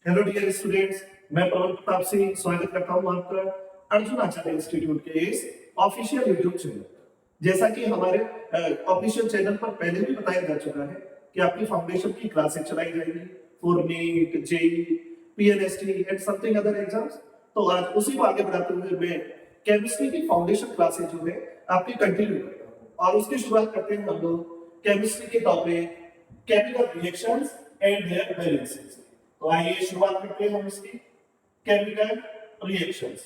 Hello dear students, मैं पवन प्रताप सिंह स्वागत करता हूं आपका अर्जुन आचार्य इंस्टीट्यूट के इस ऑफिशियल यूट्यूब चैनल पर। जैसा कि हमारे ऑफिशियल चैनल पर पहले भी बताया जा चुका है कि आपकी फाउंडेशन की क्लासेस चलाई जाएंगी for NEET, JEE, PNST and something other exams. तो आज उसी को आगे बढ़ाते हुए मैं केमिस्ट्री की फाउंडेशन क्लासेस जो है आपकी कंटिन्यू करता हूं और उसकी शुरुआत करते हैं हम लोग केमिस्ट्री के topic chemical reactions and their balances. तो आइए शुरुआत करते हैं हम इसकी केमिकल रिएक्शंस।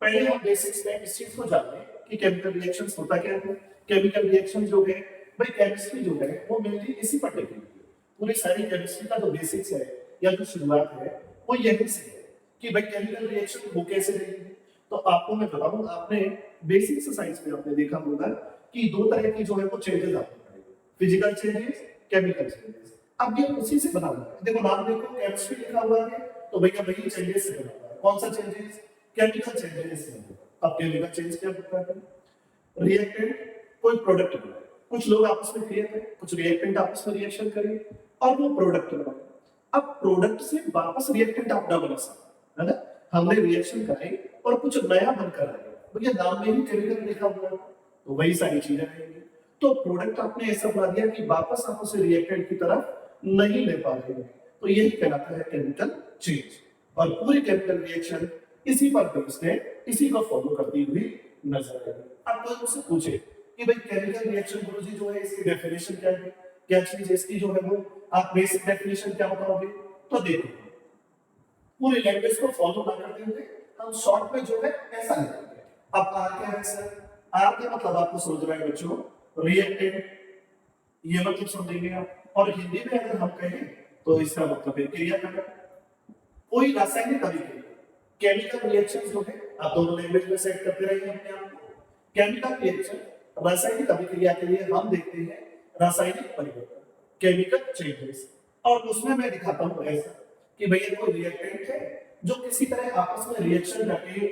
पहले हम बेसिक्स में इस चीज को जान लें कि केमिकल रिएक्शंस होता क्या है। केमिकल रिएक्शन जो है भाई केमिस्ट्री जो है वो मेनली इसी पर टिकी हुई है। पूरी सारी केमिस्ट्री का जो बेसिक्स है या जो शुरुआत है वो यहीं से है कि भाई केमिकल रिएक्शन वो कैसे रही है। तो आपको मैं बताऊं, आपने बेसिक साइंस में आपने देखा होगा कि दो तरह की जो है वो चेंजेस आपको पड़ेंगे, फिजिकल चेंजेस, केमिकल चेंजेस। अब ये उसी से बना हुआ है। देखो नाम देखो, केमिस्ट्री लिखा हुआ है तो भैया वही चेंजेस से बना हुआ है। कौन सा चेंजेस? केमिकल चेंजेस से। अब केमिकल चेंज क्या होता है? रिएक्टेंट कोई प्रोडक्ट बनाए, कुछ लोग आपस में क्रिया करें, कुछ रिएक्टेंट आपस में रिएक्शन करें और वो प्रोडक्ट बनाए। अब प्रोडक्ट से वापस रिएक्टेंट आप ना बना सकते, है ना। हमने रिएक्शन कराई और कुछ नया बनकर आया, भैया नाम में ही केमिकल लिखा हुआ है तो वही सारी चीजें रहेंगी। तो प्रोडक्ट आपने ऐसा बना दिया कि वापस आप उसे रिएक्टेंट की तरफ नहीं ले पा रहे हैं, तो यही कहलाता है केमिकल चेंज। और पूरी केमिकल रिएक्शन इसी पर बेस्ड है, इसी को फॉलो करती हुई नजर आएगी। अब कोई मुझसे पूछे कि भाई केमिकल रिएक्शन गुरुजी जो है इसकी डेफिनेशन क्या है, क्या चीज है इसकी जो है वो आप बेसिक डेफिनेशन क्या बताओगे? तो देखो पूरी लैंग्वेज को फॉलो ना करते हुए हम शॉर्ट में जो है ऐसा लिखेंगे। अब आर क्या है सर? आर का मतलब आपको समझ रहा है बच्चों, रिएक्टेंट, ये मतलब समझेंगे आप। और हिंदी में अगर हम कहें तो इसका मतलब है क्रियाकारक, कोई रासायनिक अभिक्रिया। केमिकल रिएक्शन जो है आप दोनों लैंग्वेज में सेट करते रहिए अपने आप को। केमिकल रिएक्शन रासायनिक अभिक्रिया के लिए हम देखते हैं रासायनिक परिवर्तन, केमिकल चेंजेस। और उसमें मैं दिखाता हूं ऐसा कि भैया कोई रिएक्टेंट है जो किसी तरह आपस में रिएक्शन करके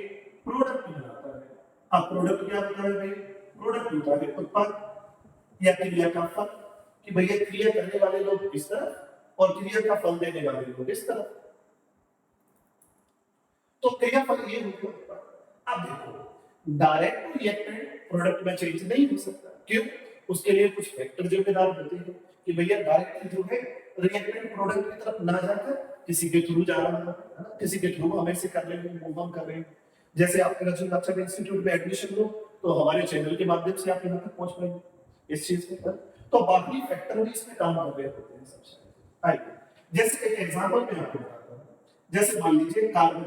प्रोडक्ट बनाता है। अब प्रोडक्ट क्या होता है भाई? प्रोडक्ट होता है उत्पाद या क्रिया का फल, कि भैया क्रिया करने वाले लोग इस तरफ और क्रिया का फल देने वाले लोग इस तरफ। तो क्रिया फल ये हो गया। अब देखो डायरेक्ट रिएक्टेंट प्रोडक्ट में चेंज नहीं हो सकता, क्यों? उसके लिए कुछ फैक्टर जिम्मेदार होते हैं कि भैया डायरेक्ट जो है रिएक्टेंट प्रोडक्ट की तरफ ना जाकर किसी के थ्रू जा रहा है ना, किसी के थ्रू हमें से कर रहे हैं, मूव ऑन कर रहे हैं। जैसे आप अर्जुन आचार्य इंस्टीट्यूट में एडमिशन लो तो हमारे चैनल के माध्यम से आप यहाँ तक पहुंच पाएंगे इस चीज के ऊपर। तो बाकी फैक्टर भी इसमें काम कर रहे होते हैं सबसे। आइए जैसे एक एग्जांपल मैं आपको बताता हूँ। जैसे मान लीजिए कार्बन,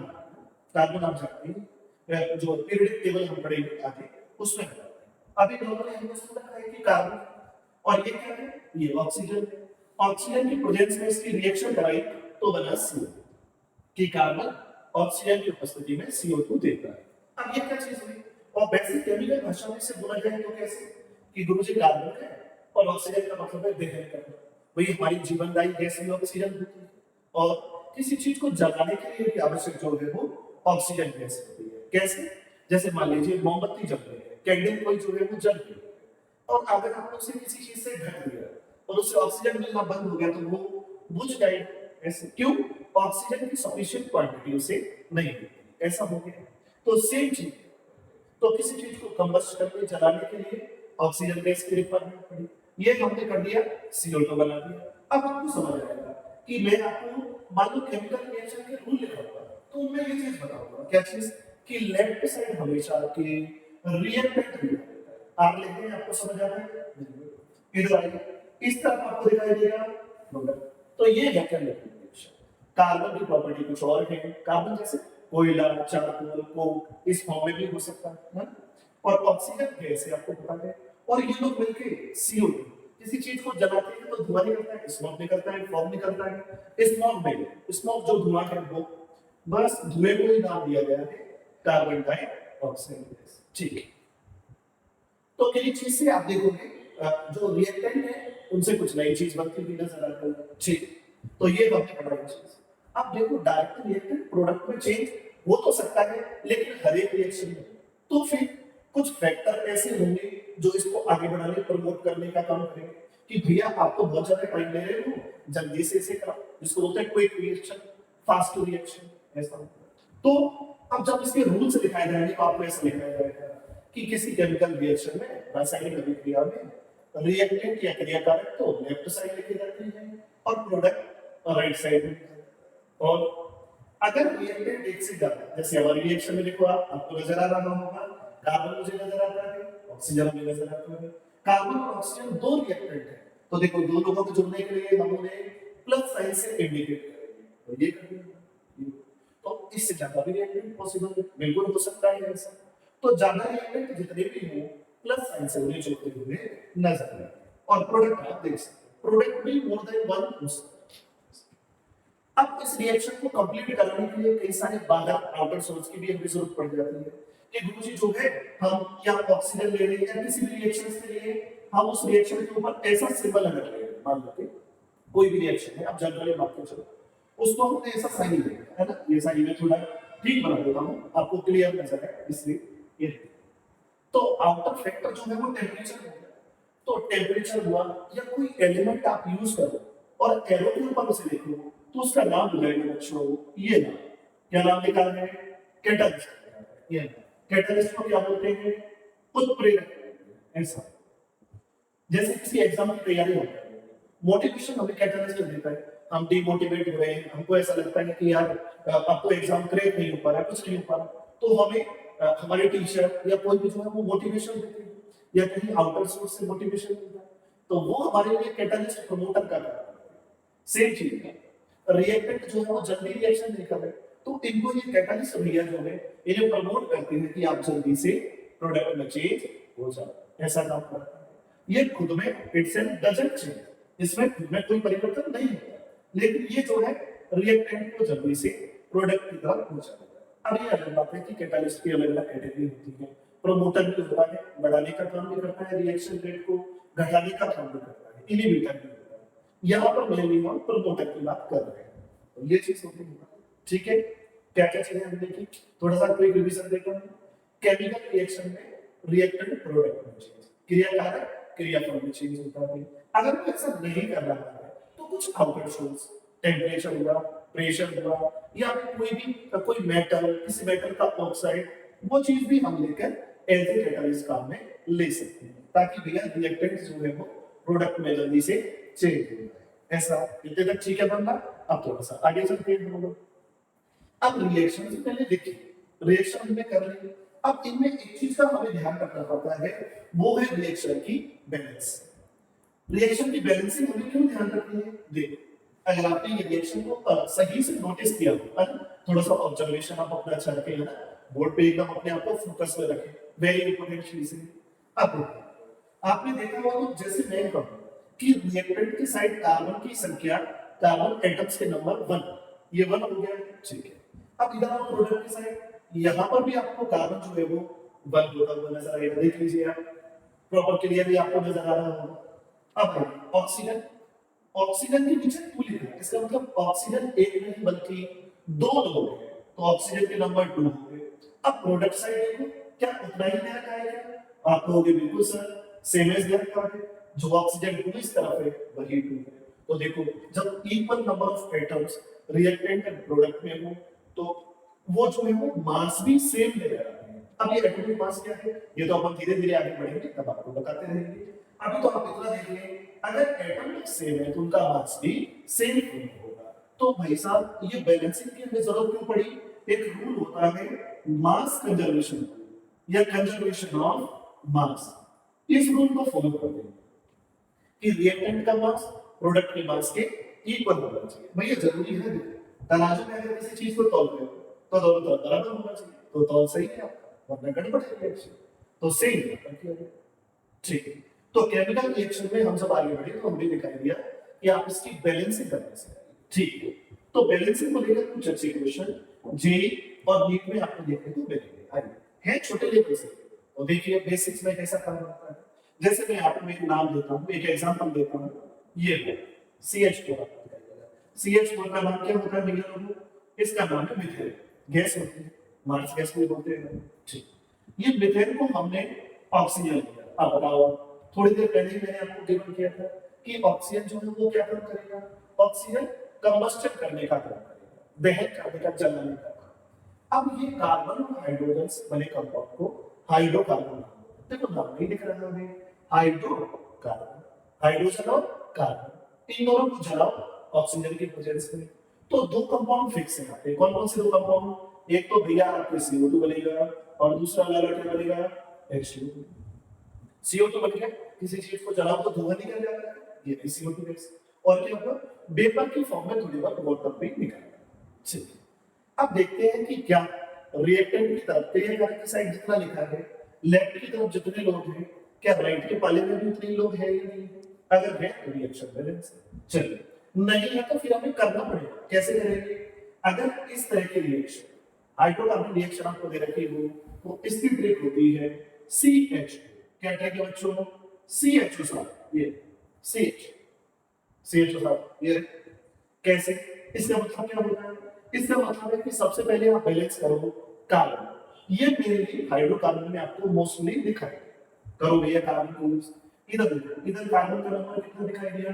कार्बन आप जानते हैं जो पीरियडिक टेबल हम पढ़ेंगे आगे उसमें अभी नॉर्मली हमने सुना है कि कार्बन और ये क्या है? ये ऑक्सीजन। ऑक्सीजन की प्रेजेंस में इसकी रिएक्शन कराई तो बना CO, कि कार्बन ऑक्सीजन की उपस्थिति में CO2 देता है। अब ये क्या चीज हुई? और बेसिक केमिकल भाषा में से बोला जाए तो कैसे कि गुरुजी कार्बन है और ऑक्सीजन का मतलब है दहन करना। वही हमारी जीवनदायी गैस में ऑक्सीजन होती है और किसी चीज को जलाने के लिए भी आवश्यक जो है वो ऑक्सीजन गैस होती है। कैसे? जैसे मान लीजिए मोमबत्ती जल रही है, कैंडल कोई जो है वो जल रही है और अगर आपने उसे किसी चीज से ढक दिया और उससे ऑक्सीजन मिलना बंद हो गया तो वो बुझ जाएगी। ऐसे क्यों? ऑक्सीजन की सफिशिएंट क्वांटिटी उसे नहीं मिलती, ऐसा हो गया। तो सेम चीज, तो किसी चीज को कंबस्ट करके जलाने के लिए ऑक्सीजन गैस की रिक्वायरमेंट पड़ी, ये हमने कर दिया, CO2 बना दिया। अब आपको समझ आएगा कि मैं आपको मान लो केमिकल रिएक्शन के रूल लिखाऊंगा तो मैं ये चीज बताऊंगा, क्या चीज? कि लेफ्ट साइड हमेशा आपके रिएक्टेंट आर लिखते हैं, आपको समझ आ रहा है? इधर आइए, इस तरफ आपको दिखाई देगा प्रोडक्ट। तो ये है केमिकल रिएक्शन। कार्बन की प्रॉपर्टी कुछ और है, कार्बन जैसे कोयला, चारकोल, कोक इस फॉर्म में भी हो सकता है ना? और ऑक्सीजन गैस है, आपको पता है। और ये लोग मिलके CO2, किसी चीज को जलाते हैं तो धुआं निकलता है, स्मोक निकलता है, फॉर्म निकलता है। स्मोक में स्मोक जो धुआं है वो बस धुएं को ही नाम दिया गया है कार्बन डाइऑक्साइड गैस। ठीक है, तो किसी चीज से आप देखोगे जो रिएक्टेंट है उनसे कुछ नई चीज बनती हुई नजर आती है। ठीक, तो ये हमने पढ़ा चीज। अब देखो डायरेक्ट रिएक्टेंट प्रोडक्ट में चेंज हो तो सकता है लेकिन हर एक रिएक्शन में तो फिर कुछ फैक्टर ऐसे होंगे जो इसको आगे बढ़ाने प्रमोट करने का काम करेंगे कि भैया आप तो बहुत ज्यादा टाइम ले रहे हो, जल्दी से इसे कराओ, जिसको बोलते हैं क्विक रिएक्शन। फास्ट रिएक्शन ऐसा होता है। तो अब जब इसके रूल्स दिखाए जाएंगे तो आपको ऐसा लिखा जाएगा कि किसी केमिकल रिएक्शन में, रासायनिक अभिक्रिया में रिएक्टेंट या क्रियाकारक तो लेफ्ट साइड लिखे जाते हैं और प्रोडक्ट राइट साइड में। और अगर रिएक्टेंट एक से ज्यादा, जैसे हमारे रिएक्शन में देखो आपको नजर आ रहा होगा, कार्बन मुझे नजर आता है, ऑक्सीजन मुझे नजर आता है। कार्बन और ऑक्सीजन दो रिएक्टेंट है, तो देखो दो लोगों को जुड़ने के लिए हम उन्हें प्लस साइन से इंडिकेट करेंगे, तो ये कर दिया। तो इससे ज्यादा भी रिएक्टेंट पॉसिबल बिल्कुल हो सकता है ऐसा। तो ज्यादा रिएक्टेंट जितने भी हो प्लस साइन से उन्हें जोड़ते हुए नजर आए। और प्रोडक्ट आप देख सकते हैं, प्रोडक्ट भी मोर देन वन हो सकता है। अब इस रिएक्शन को कंप्लीट कराने के लिए कई सारे बाहर आउटर सोर्स की भी हमें जरूरत पड़ जाती है कि गुरुजी जो है हम या ऑक्सीजन ले रहे हैं या किसी भी रिएक्शन के लिए हम उस रिएक्शन के ऊपर ऐसा सिंबल अगर ले रहे, मान लो कोई भी रिएक्शन है, आप जनरली बात कर चलो, उसको हमने ऐसा साइन लिया है ना, ये साइन मैं थोड़ा ठीक बना देता हूं आपको क्लियर नजर आए इसलिए ये। तो आउटर फैक्टर जो है वो टेम्परेचर हो गया, तो टेम्परेचर हुआ या कोई एलिमेंट आप यूज करो और एरो के ऊपर उसे देखो तो उसका नाम हो जाएगा बच्चों, ये नाम क्या नाम लिखा है, कैटलिस्ट। ये कैटलिस्ट को क्या बोलते हैं, उत्प्रेरक। ऐसा जैसे किसी एग्जाम की तैयारी होती है, मोटिवेशन हमें कैटलिस्ट देता है, हम डिमोटिवेट हो रहे हैं, हमको ऐसा लगता है कि यार अब तो एग्जाम क्रैक नहीं हो पा रहा, कुछ नहीं हो पा रहा, तो हमें हमारे टीचर या कोई भी जो है वो मोटिवेशन देते हैं या कहीं आउटर सोर्स से मोटिवेशन मिलता है, तो वो हमारे लिए कैटलिस्ट प्रमोटर का काम है। सेम चीज है, रिएक्टेंट जो है वो जल्दी रिएक्शन नहीं कर रहे, तो इनको ये कैटलिस्ट भैया जो है इन्हें प्रमोट करते हैं कि आप जल्दी से प्रोडक्ट में चेंज हो जाओ, ऐसा काम करता है। ये खुद में इटसेल्फ डजंट चेंज, इसमें खुद में कोई परिवर्तन नहीं होता, लेकिन ये जो है रिएक्टेंट को जल्दी से प्रोडक्ट की तरफ पहुंचाता है। अब ये अलग बात है कि कैटलिस्ट की अलग अलग कैटेगरी होती है, प्रमोटर भी होता है, बढ़ाने का काम भी करता है, रिएक्शन रेट को घटाने का काम भी करता है, इनहिबिटर भी होता है। यहाँ पर मेनली हम प्रमोटर की बात कर रहे हैं, तो ये चीज होती है। ठीक है, क्या क्या चीजें हमने देखी, थोड़ा सा क्विक रिवीजन देखते हैं। केमिकल रिएक्शन में रिएक्टेंट प्रोडक्ट में चेंज, क्रियाकारक क्रियाफल में चेंज होता है। अगर वो ऐसा नहीं कर रहा है तो कुछ आउटर सोर्स, टेम्परेचर हुआ, प्रेशर हुआ, या कोई मेटल, किसी मेटल का ऑक्साइड, वो चीज भी हम लेकर एज ए कैटलिस्ट काम में ले सकते हैं, ताकि भैया रिएक्टेंट जो है वो प्रोडक्ट में जल्दी से चेंज हो जाए। ऐसा इतने तक ठीक है बंदा। अब थोड़ा सा आगे चलते हैं हम लोग। अब रिएक्शन से पहले देखिए, रिएक्शन हमने कर ली, अब इनमें एक चीज का हमें ध्यान रखना पड़ता है, वो है रिएक्शन की बैलेंस। रिएक्शन की बैलेंसिंग हमें क्यों ध्यान रखनी है, देखो अगर आपने ये रिएक्शन को सही से नोटिस किया हो, थोड़ा सा ऑब्जर्वेशन आप अपना अच्छा रखें ना, बोर्ड पे एकदम अपने आप को फोकस में रखें, वेरी इंपॉर्टेंट चीज है। अब आपने देखा होगा तो जैसे मैं कहूं कि रिएक्टेंट की साइड कार्बन की संख्या, कार्बन एटम्स के नंबर 1, ये 1 हो गया, ठीक है। अब इधर आप प्रोडक्ट की साइड, यहां पर भी आपको कार्बन जो है वो 1 होता हुआ नजर आएगा, देख लीजिए आप, प्रॉपर क्लियरली आपको नजर आ रहा होगा। अब ऑक्सीजन, ऑक्सीजन के पीछे 2 लिखा है, इसका मतलब ऑक्सीजन एक नहीं बल्कि 2 लोग हैं, तो ऑक्सीजन के नंबर 2 हो गए। अब प्रोडक्ट साइड देखो, क्या उतना ही दे रखा है क्या, आप कहोगे बिल्कुल सर सेम एज दे रखा है, जो ऑक्सीजन 2 इस तरफ है वही 2 है। तो देखो जब equal number of atoms reactant and product में हो तो वो जो है वो मास भी सेम ले रहा है। अब ये एटॉमिक मास क्या है, ये तो अपन धीरे धीरे आगे बढ़ेंगे तब आपको बताते रहेंगे। अभी तो आप इतना देखिए, अगर एटॉमिक सेम है तो उनका मास भी सेम होगा। तो भाई साहब ये बैलेंसिंग की हमें जरूरत क्यों पड़ी, एक रूल होता है मास कंजर्वेशन या कंजर्वेशन ऑफ मास, इस रूल को फॉलो करते हैं कि रिएक्टेंट का मास प्रोडक्ट के मास के इक्वल होना चाहिए। भैया जरूरी है, तराजू में अगर किसी चीज को तौल रहे हो तो दोनों तरफ बराबर होना चाहिए, तो तौल सही है आपका, वरना गड़बड़ है रिएक्शन। तो सेम है, ठीक है। तो केमिकल रिएक्शन में हम जब आगे बढ़े तो हमने दिखाई दिया कि आप इसकी बैलेंसिंग करने से, ठीक है। तो बैलेंसिंग को लेकर कुछ अच्छे क्वेश्चन जे और नीट में आपको देखने को मिलेंगे, आइए है छोटे लेवल से, और देखिए बेसिक्स में कैसा काम होता है। जैसे मैं आपको एक नाम देता हूं, एक एग्जांपल देता हूं, ये है CH4। CH4 का नाम क्या होता है भैया लोगों, इसका नाम है मीथेन गैस होती है, मार्स गैस भी बोलते हैं, ठीक। ये मीथेन को हमने ऑक्सीजन लिया। अब बताओ, थोड़ी देर पहले मैंने आपको गिवन किया था कि ऑक्सीजन जो है वो क्या काम करेगा, ऑक्सीजन कंबस्टन करने का काम करेगा, दहन करने का, जलाने का। अब ये कार्बन और हाइड्रोजन बने कंपाउंड को हाइड्रोकार्बन, देखो नाम नहीं दिख रहा है, हाइड्रोकार्बन, हाइड्रोजन और कार्बन, इन दोनों को जलाओ ऑक्सीजन की प्रेजेंस में, तो दो कंपाउंड फिक्स है यहाँ पे। कौन कौन से दो कंपाउंड? एक तो भैया आपके CO2 बनेगा और दूसरा वाला क्या बनेगा? H2। CO2 बन गया, किसी चीज को जलाओ तो धुआं निकल जाता है, ये CO2 गैस, और क्या होगा? वेपर की फॉर्म में थोड़ी बहुत वाटर भी निकलेगा। चलिए अब देखते हैं कि क्या रिएक्टेंट की तरफ क्रियाकारक की साइड जितना लिखा है, लेफ्ट की तरफ जितने लोग हैं, क्या राइट के पाले में भी उतने लोग हैं या नहीं? अगर है तो रिएक्शन बैलेंस। चलिए नहीं है तो फिर हमें करना पड़ेगा। कैसे करेंगे? अगर इस तरह की रिएक्शन, हाइड्रोकार्बन रिएक्शन आपको दे रखी हो, तो इसकी ट्रिक होती है CH। क्या ट्रिक है बच्चों? CH साथ, ये CH, CH साथ, ये कैसे? इसका मतलब क्या होता है? इसका मतलब है कि सबसे पहले आप बैलेंस करो कार्बन, ये मेनली हाइड्रोकार्बन में आपको मोस्टली दिखाई करो भैया कार्बन को यूज। इधर देखो, इधर कार्बन का नंबर कितना दिखाई दिया?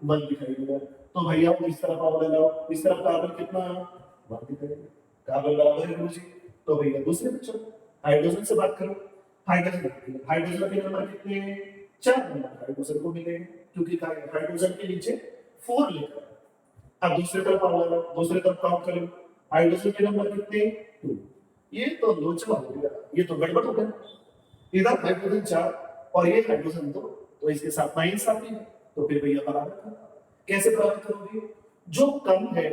1 दिखाई दिया, तो भैया इस तरफ आओ लगाओ, इस तरफ कार्बन कितना? 1 दिखाई दिया, कार्बन बराबर है गुरुजी। तो भैया दूसरे में चलो हाइड्रोजन से बात करो, हाइड्रोजन, हाइड्रोजन के नंबर कितने हैं? 4 नंबर हाइड्रोजन को मिले, क्योंकि हाइड्रोजन के नीचे 4 लिखा है। अब दूसरे तरफ आओ लगाओ, दूसरे तरफ काउंट करो, हाइड्रोजन के नंबर कितने? 2। ये तो लोचला हो गया, ये तो गड़बड़ हो गया। इधर हाइड्रोजन 4 और ये हाइड्रोजन 2, तो इसके साथ नाइंसाफी है, तो फिर भैया बराबर करो। कैसे बराबर करोगे? जो कम है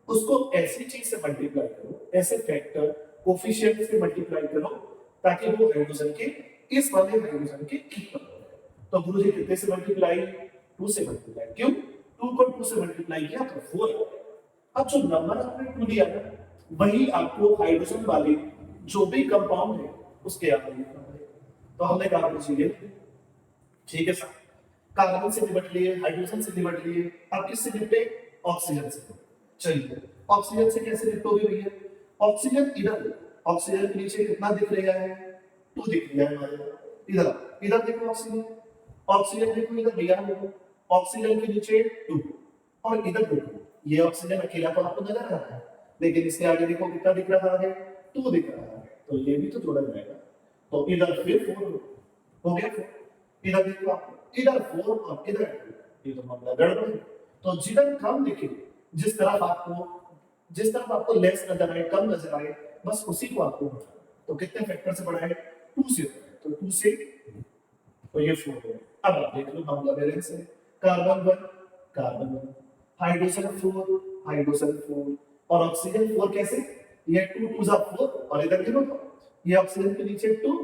उसको ऐसी चीज से मल्टीप्लाई करो, ऐसे फैक्टर कोफिशिएंट से मल्टीप्लाई करो, ताकि वो हाइड्रोजन के इस वाले हाइड्रोजन के इक्वल हो। तो गुरुजी कितने से मल्टीप्लाई? 2 से मल्टीप्लाई। क्यों? 2 को 2 से मल्टीप्लाई किया तो 4 आ गया। अब जो नंबर आपने 2 दिया ना, वही आपको हाइड्रोजन वाले जो भी कंपाउंड है उसके आगे लिखना पड़ेगा। तो हमने कार्बन से लिए, ठीक है सर, कार्बन से निपट लिए, हाइड्रोजन से निपट लिए, अब किससे निपटे? ऑक्सीजन से। चलिए ऑक्सीजन से कैसे निपटोगे भैया? ऑक्सीजन इधर, ऑक्सीजन के नीचे कितना दिख रहा है? 2 दिख रहा है हमारे इधर। इधर देखो ऑक्सीजन, ऑक्सीजन देखो इधर भैया, देखो ऑक्सीजन के नीचे 2 और इधर देखो ये ऑक्सीजन अकेला तो आपको नजर आ रहा है, लेकिन इसके आगे देखो कितना दिख रहा है? 2 दिख रहा है, तो ये भी तो जोड़ा जाएगा। तो इधर फिर 4 हो गया 4, इधर देखो आप, इधर 4 और इधर 2, ये तो मामला गड़बड़ है। तो जिधर कम दिखे, जिस तरफ आपको लेस नजर आए, कम नजर आए, बस उसी को आपको बढ़ाना। तो कितने फैक्टर से बढ़ाए? 2 से, तो 2 से, तो ये 4 है। अब आप देख लो मामला बैलेंस है, कार्बन 1 कार्बन 1, हाइड्रोजन 4 हाइड्रोजन 4 और ऑक्सीजन 4। कैसे? ये 2 2 4 और इधर देखो ये ऑक्सीजन के नीचे 2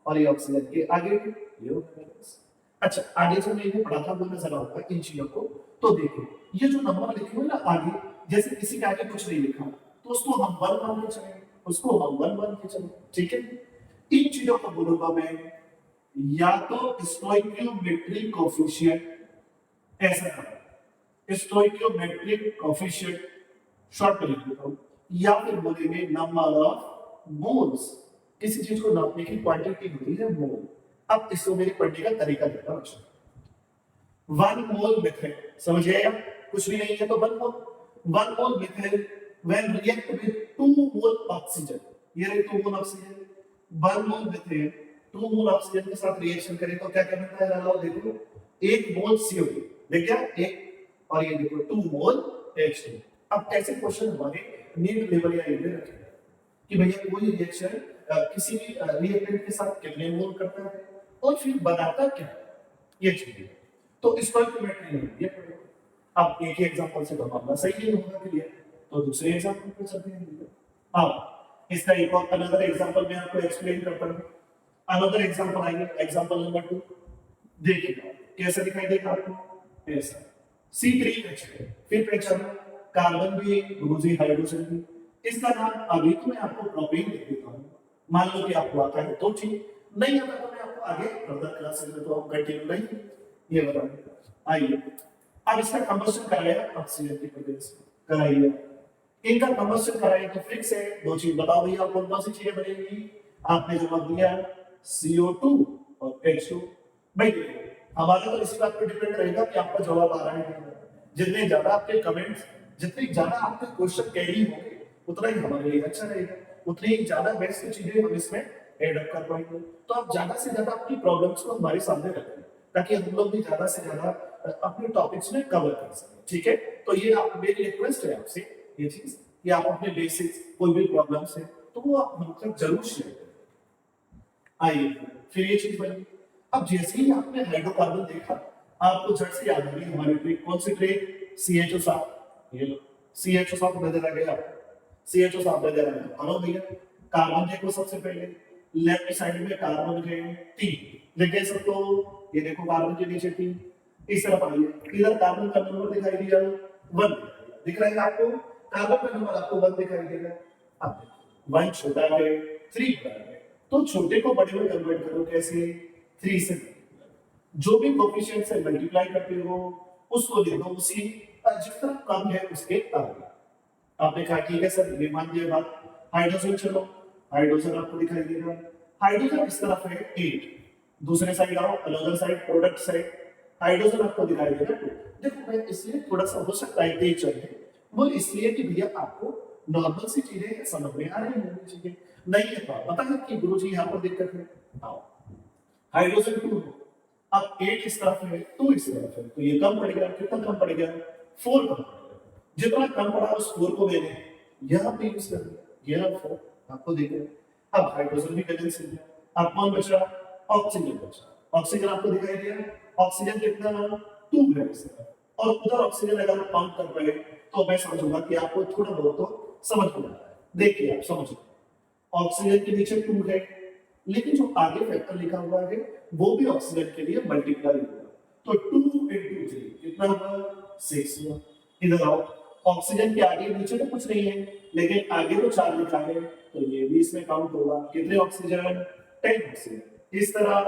और ये ऑक्सीजन के आगे 2, ये हो गया बैलेंस। अच्छा आगे जो मैंने पढ़ा था वो नजर आता इन चीजों को, तो देखो ये जो नंबर लिखे हुए ना आगे, जैसे किसी के आगे कुछ नहीं लिखा तो उसको हम 1 मान के चलेंगे, उसको हम 1 मान के चलेंगे, ठीक है। इन चीजों को बोलूंगा मैं या तो स्टोइकियोमेट्रिक कोएफिशिएंट, ऐसा स्टोइकियोमेट्रिक कोएफिशिएंट शॉर्ट में लिख देता हूं, या फिर बोलेंगे नंबर ऑफ मोल्स। किसी चीज को नापने की क्वांटिटी होती है मोल। अब इसको मेरे पढ़ने का तरीका देखा बच्चों, 1 मोल मिथाइल, समझिए आप, कुछ भी नहीं है तो 1 mole, 1 mole methyl when react with 2 mole oxygen, ये रहे 2 mole oxygen, 1 mole methyl 2 mole oxygen के साथ रिएक्शन करें तो क्या क्या बनता है? लगाओ देखो, 1 मोल CO2 देख क्या, एक, और ये देखो 2 मोल H2। अब ऐसे क्वेश्चन हमारे नीट लेवल या इधर रखेंगे कि भैया कोई रिएक्शन किसी भी रिएक्टेंट के साथ कितने मोल करता है और फिर बनाता क्या है, ये चीजें। तो स्टोइकियोमेट्री में ये पढ़ेगा। अब एक ही एग्जांपल से तो मामला सही नहीं होगा क्लियर, तो दूसरे एग्जांपल पर चलते हैं। अब इसका एक और अनदर एग्जांपल मैं आपको एक्सप्लेन करता हूं। अनदर एग्जांपल आएंगे, एग्जांपल नंबर 2 देखिए कैसे दिखाई देगा आपको, ऐसा C3H, फिर पहचानो कार्बन भी गुरुजी हाइड्रोजन भी, इसका नाम अभी तो मैं आपको प्रोपेन लिख देता हूं, मान लो कि आपको आता है तो ठीक, नहीं आता तो मैं आपको आगे फर्दर क्लासेस में तो हम कंटिन्यू नहीं ये बताएंगे। आइए अब इसका कंबशन कराया ऑक्सीजन की प्रेजेंस कराइए, इनका कंबशन कराइए तो फिक्स है 2 चीज, बताओ भैया कौन कौन सी चीजें बनेंगी? आपने जवाब दिया CO2 और H2। भाई देखो हमारा तो इसी बात पर डिपेंड रहेगा कि आपका जवाब आ रहा है, जितने ज्यादा आपके कमेंट्स जितनी ज्यादा आपके क्वेश्चन कैरी होंगे उतना ही हमारे लिए अच्छा रहेगा, उतनी ही ज्यादा बेस्ट चीजें हम इसमें एड अप कर पाएंगे। तो आप ज्यादा से ज्यादा अपनी प्रॉब्लम्स को हमारे सामने रखें ताकि हम लोग भी ज्यादा से ज्यादा अपने टॉपिक्स में कवर कर सकें। ठीक है, तो ये आप मेरी रिक्वेस्ट है आपसे ये चीज कि आप अपने बेसिक्स कोई भी प्रॉब्लम्स है तो वो आप हम तक जरूर शेयर करें। आइए फिर ये चीज बनी। अब जैसे ही आपने हाइड्रोकार्बन देखा आपको झट से याद आ गई हमारी ट्रिक, कौन सी ट्रिक? CHO7। ये लो CHO7 नजर आ गया आपको, CHO7 नजर आ गया। हलो भैया, कार्बन देखो सबसे पहले लेफ्ट साइड में कार्बन के 3 लिख गए सबको। ये देखो कार्बन के नीचे 3। इस तरफ आइए, इधर कार्बन का नंबर दिखाई दिया 1 दिख रहा है आपको, कार्बन का नंबर आपको 1 दिखाई देगा। अब 1 छोटा है 3 बड़ा है, तो छोटे को बड़े में कन्वर्ट करो कैसे? 3 से। जो भी कोफिशिएंट से मल्टीप्लाई करते हो उसको लिख दो उसी जिस तरफ कम है उसके आगे। आपने कहा ठीक है सर, ये मान लिया बात। हाइड्रोजन चलो, हाइड्रोजन आपको दिखाई देगा, हाइड्रोजन इस तरफ है 8, दूसरे साइड आओ, another side product side, hydrogen आपको दिखाई देगा 2। देखो मैं इसलिए थोड़ा सा हो सकता है तेज चले, वो इसलिए कि भैया आपको नॉर्मल सी चीजें समझ में आ रही होंगी, चीजें नहीं है तो पता है कि गुरुजी यहाँ पर दिक्कत है। आओ, हाइड्रोजन 2 अब 8 इस तरफ है 2 इस तरफ है, तो ये कम पड़ गया। कितना कम पड़ गया? 4 कम पड़ गया। जितना कम पड़ा उस 4 को मैंने यहाँ पे यूज कर दिया, ये रहा 4 आपको दिख रहा है। अब हाइड्रोजन भी बैलेंस हो गया। अब कौन बचा? ऑक्सीजन बचा। ऑक्सीजन आपको दिखाई दिया, ऑक्सीजन कितना? 2 है इस तरफ, और उधर ऑक्सीजन अगर काउंट कर पाए तो मैं समझूंगा कि आपको थोड़ा बहुत तो समझ में आ रहा है। देखिए आप समझ, ऑक्सीजन के नीचे 2 है, लेकिन जो आगे फैक्टर लिखा हुआ है वो भी ऑक्सीजन के लिए मल्टीप्लाई होगा, तो 2 into 3 कितना हुआ? 6 हुआ। इधर आओ, ऑक्सीजन के आगे नीचे तो कुछ नहीं है, लेकिन आगे तो 4 लिखा है, तो ये भी इसमें काउंट होगा। कितने ऑक्सीजन? 10 ऑक्सीजन। इस तरह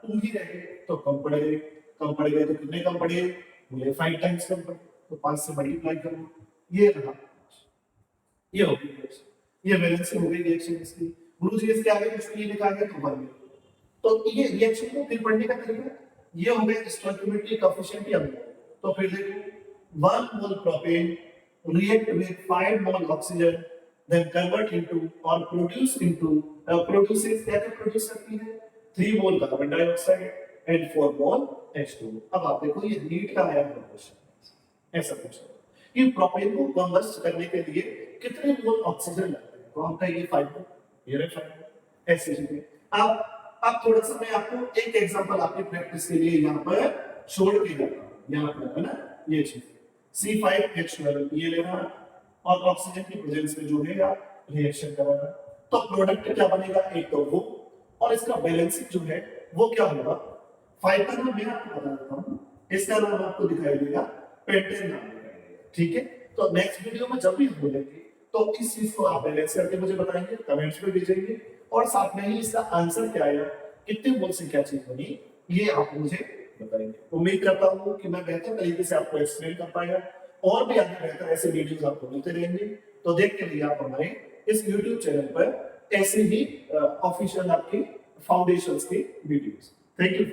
2 ही रहे तो कम पड़ गए, कम पड़ गए तो कितने कम पड़े? बोले 5 टाइम्स कम पड़े, तो 5 से मल्टीप्लाई करो, ये रहा, ये हो गई, ये बैलेंस हो गई रिएक्शन इसकी। गुरुजी इसके आगे कुछ नहीं लिखा है तो भर दो। तो ये रिएक्शन को फिर पढ़ने का तरीका ये हो गया स्टोइकियोमेट्री कोएफिशिएंट या मोल। तो फिर देखो 1 मोल propane react with 5 mole oxygen then convert into or produces क्या प्रोड्यूस करती है? 3 mole carbon dioxide and 4 mole H2। अब आप देखो ये नीट का आया क्वेश्चन, ऐसा पूछा कि प्रोपेन को कंबस्ट करने के लिए कितने मोल ऑक्सीजन लगते हैं, तो हम कहेंगे 5 मोल, ये रहे 5 मोल। ऐसे चीजें आप थोड़ा सा मैं आपको एक एग्जांपल आपकी प्रैक्टिस के लिए यहाँ पर छोड़ के जाता हूँ। यहाँ पर है ना ये चीज C5H12 ये लेना और ऑक्सीजन की प्रेजेंस में जो है आप रिएक्शन कराना, तो प्रोडक्ट क्या बनेगा? एक तो वो, और इसका बैलेंसिंग जो है वो क्या होगा? 5 का नाम मैं आपको बता देता हूँ, इसका नाम आपको दिखाई देगा पेंटेन नाम दिखाई देगा। ठीक है, तो नेक्स्ट वीडियो में जब भी हम बोलेंगे तो इस चीज को आप बैलेंस करके मुझे बताएंगे, कमेंट्स में भेजेंगे, और साथ में ही इसका आंसर क्या आया, कितने मोल से क्या चीज बनी, ये आप मुझे बताएंगे। उम्मीद करता हूँ कि मैं बेहतर तरीके से आपको एक्सप्लेन कर पाया, और भी आगे बेहतर ऐसे वीडियोस आपको मिलते रहेंगे। तो देखते रहिए आप हमारे इस YouTube चैनल पर ऐसे ही ऑफिशियल आपके फाउंडेशंस के वीडियोस। Thank you.